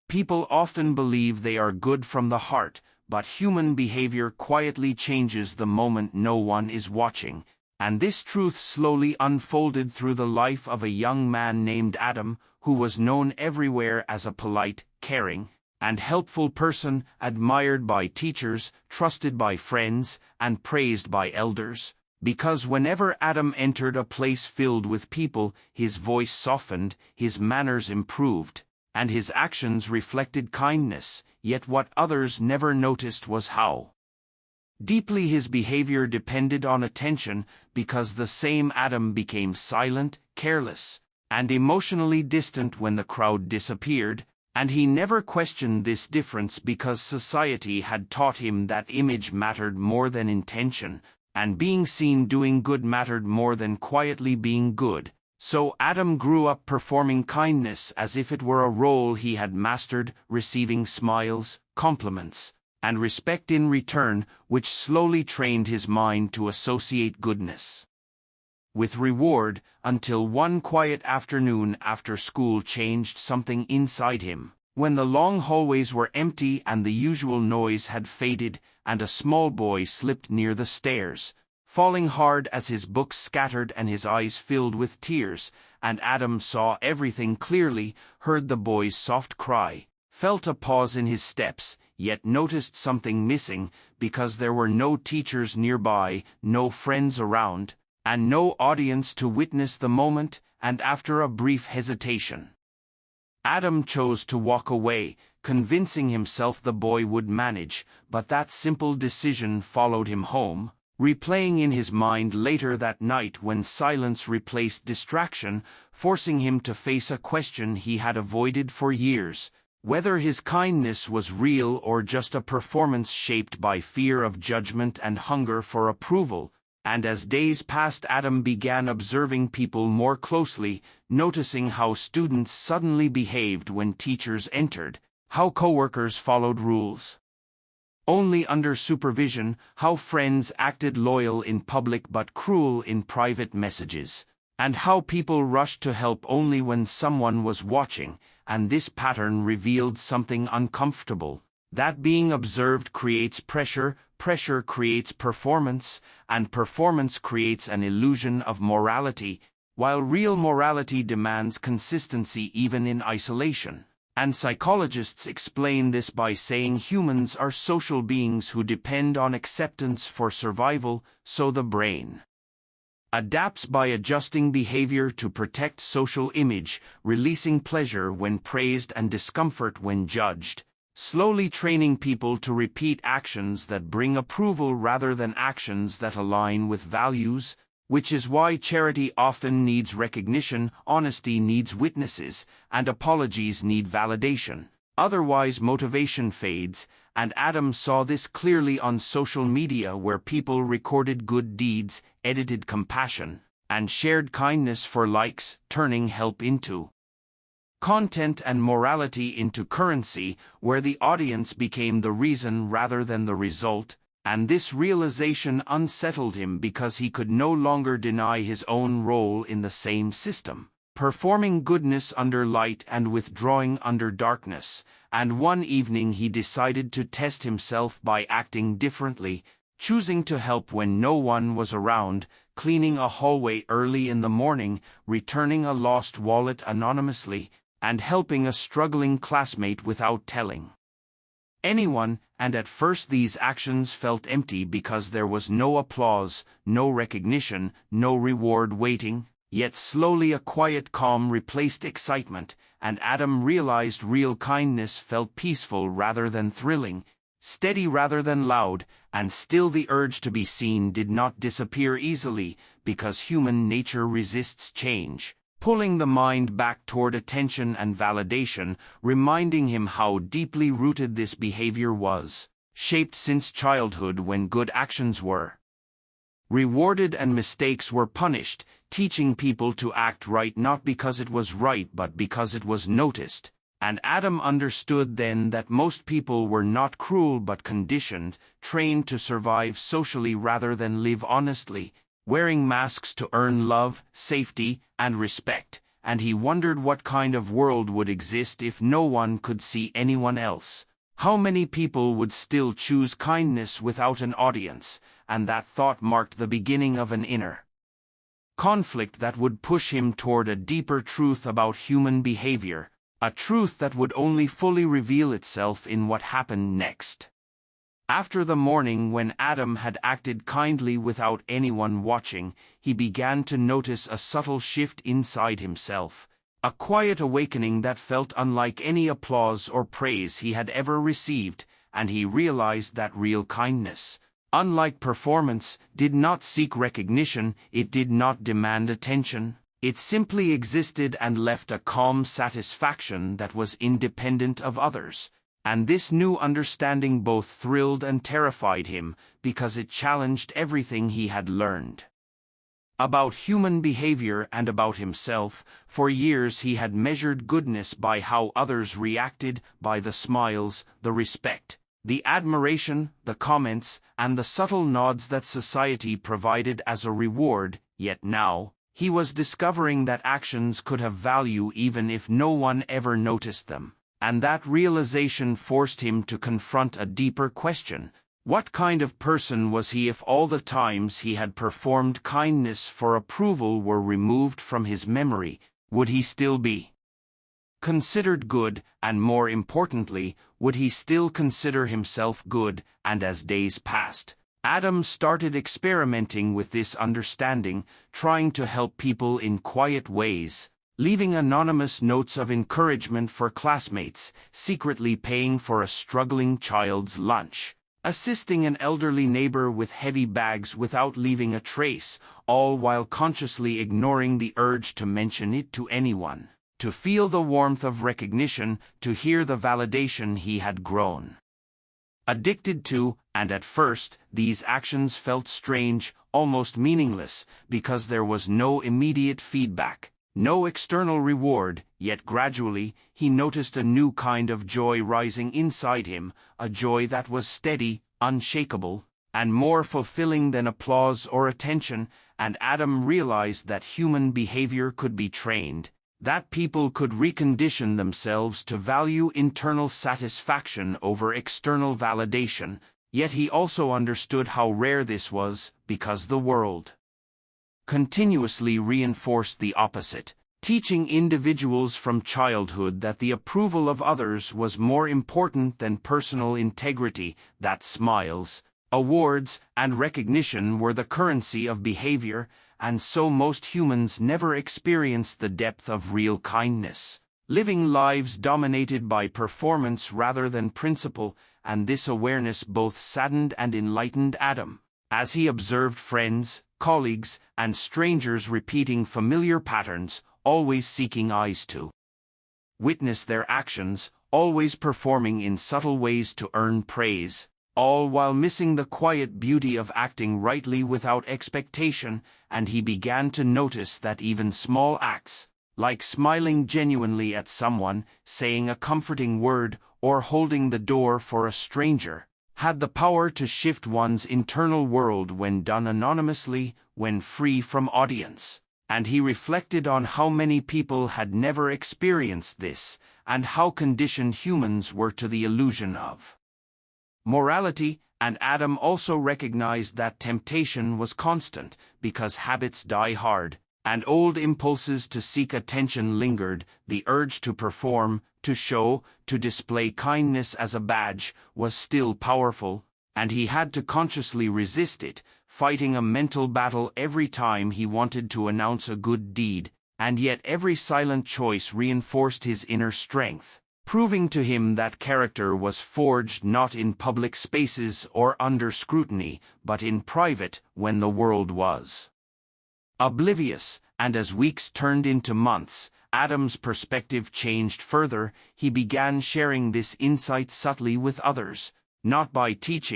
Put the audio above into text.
People often believe they are good from the heart, but human behavior quietly changes the moment no one is watching, and this truth slowly unfolded through the life of a young man named Adam, who was known everywhere as a polite, caring, and helpful person, admired by teachers, trusted by friends, and praised by elders. Because whenever Adam entered a place filled with people, his voice softened, his manners improved, and his actions reflected kindness, yet what others never noticed was how deeply his behavior depended on attention, because the same Adam became silent, careless, and emotionally distant when the crowd disappeared, and he never questioned this difference because society had taught him that image mattered more than intention, and being seen doing good mattered more than quietly being good. So Adam grew up performing kindness as if it were a role he had mastered, receiving smiles, compliments, and respect in return, which slowly trained his mind to associate goodness with reward, until one quiet afternoon after school changed something inside him. When the long hallways were empty and the usual noise had faded, and a small boy slipped near the stairs, falling hard as his books scattered and his eyes filled with tears, and Adam saw everything clearly, heard the boy's soft cry, felt a pause in his steps, yet noticed something missing, because there were no teachers nearby, no friends around, and no audience to witness the moment, and after a brief hesitation, Adam chose to walk away, convincing himself the boy would manage, but that simple decision followed him home, replaying in his mind later that night when silence replaced distraction, forcing him to face a question he had avoided for years: whether his kindness was real or just a performance shaped by fear of judgment and hunger for approval. And as days passed, Adam began observing people more closely, noticing how students suddenly behaved when teachers entered, how coworkers followed rules only under supervision, how friends acted loyal in public but cruel in private messages, and how people rushed to help only when someone was watching, and this pattern revealed something uncomfortable: that being observed creates pressure, pressure creates performance, and performance creates an illusion of morality, while real morality demands consistency even in isolation. And psychologists explain this by saying humans are social beings who depend on acceptance for survival, so the brain adapts by adjusting behavior to protect social image, releasing pleasure when praised and discomfort when judged, slowly training people to repeat actions that bring approval rather than actions that align with values, which is why charity often needs recognition, honesty needs witnesses, and apologies need validation. Otherwise motivation fades, and Adam saw this clearly on social media, where people recorded good deeds, edited compassion, and shared kindness for likes, turning help into content and morality into currency, where the audience became the reason rather than the result. And this realization unsettled him because he could no longer deny his own role in the same system, performing goodness under light and withdrawing under darkness. And one evening he decided to test himself by acting differently, choosing to help when no one was around, cleaning a hallway early in the morning, returning a lost wallet anonymously, and helping a struggling classmate without telling anyone. And at first these actions felt empty because there was no applause, no recognition, no reward waiting. Yet slowly a quiet calm replaced excitement, and Adam realized real kindness felt peaceful rather than thrilling, steady rather than loud, and still the urge to be seen did not disappear easily, because human nature resists change, pulling the mind back toward attention and validation, reminding him how deeply rooted this behavior was, shaped since childhood when good actions were rewarded and mistakes were punished, teaching people to act right not because it was right but because it was noticed. And Adam understood then that most people were not cruel but conditioned, trained to survive socially rather than live honestly, wearing masks to earn love, safety, and respect. and he wondered what kind of world would exist if no one could see anyone else. How many people would still choose kindness without an audience, and that thought marked the beginning of an inner conflict that would push him toward a deeper truth about human behavior, a truth that would only fully reveal itself in what happened next. After the morning when Adam had acted kindly without anyone watching, he began to notice a subtle shift inside himself, a quiet awakening that felt unlike any applause or praise he had ever received, and he realized that real kindness, unlike performance, did not seek recognition, it did not demand attention. It simply existed and left a calm satisfaction that was independent of others. And this new understanding both thrilled and terrified him, because it challenged everything he had learned about human behavior and about himself. For years he had measured goodness by how others reacted, by the smiles, the respect, the admiration, the comments, and the subtle nods that society provided as a reward. Yet now, he was discovering that actions could have value even if no one ever noticed them. And that realization forced him to confront a deeper question. What kind of person was he if all the times he had performed kindness for approval were removed from his memory? Would he still be considered good, and more importantly, would he still consider himself good? And as days passed, Adam started experimenting with this understanding, trying to help people in quiet ways, leaving anonymous notes of encouragement for classmates, secretly paying for a struggling child's lunch, assisting an elderly neighbor with heavy bags without leaving a trace, all while consciously ignoring the urge to mention it to anyone, to feel the warmth of recognition, to hear the validation he had grown addicted to. And at first, these actions felt strange, almost meaningless, because there was no immediate feedback, no external reward. Yet gradually, he noticed a new kind of joy rising inside him, a joy that was steady, unshakable, and more fulfilling than applause or attention. And Adam realized that human behavior could be trained, that people could recondition themselves to value internal satisfaction over external validation. Yet he also understood how rare this was, because the world continuously reinforced the opposite, teaching individuals from childhood that the approval of others was more important than personal integrity, that smiles, awards, and recognition were the currency of behavior, and so most humans never experienced the depth of real kindness, living lives dominated by performance rather than principle. And this awareness both saddened and enlightened Adam, as he observed friends, colleagues, and strangers repeating familiar patterns, always seeking eyes to witness their actions, always performing in subtle ways to earn praise, all while missing the quiet beauty of acting rightly without expectation. And he began to notice that even small acts, like smiling genuinely at someone, saying a comforting word, or holding the door for a stranger, had the power to shift one's internal world when done anonymously, when free from audience. And he reflected on how many people had never experienced this, and how conditioned humans were to the illusion of morality. And Adam also recognized that temptation was constant, because habits die hard, and old impulses to seek attention lingered. The urge to perform, to show, to display kindness as a badge, was still powerful, and he had to consciously resist it, fighting a mental battle every time he wanted to announce a good deed. And yet every silent choice reinforced his inner strength, proving to him that character was forged not in public spaces or under scrutiny, but in private, when the world was oblivious. And as weeks turned into months, Adam's perspective changed further. He began sharing this insight subtly with others, not by teaching,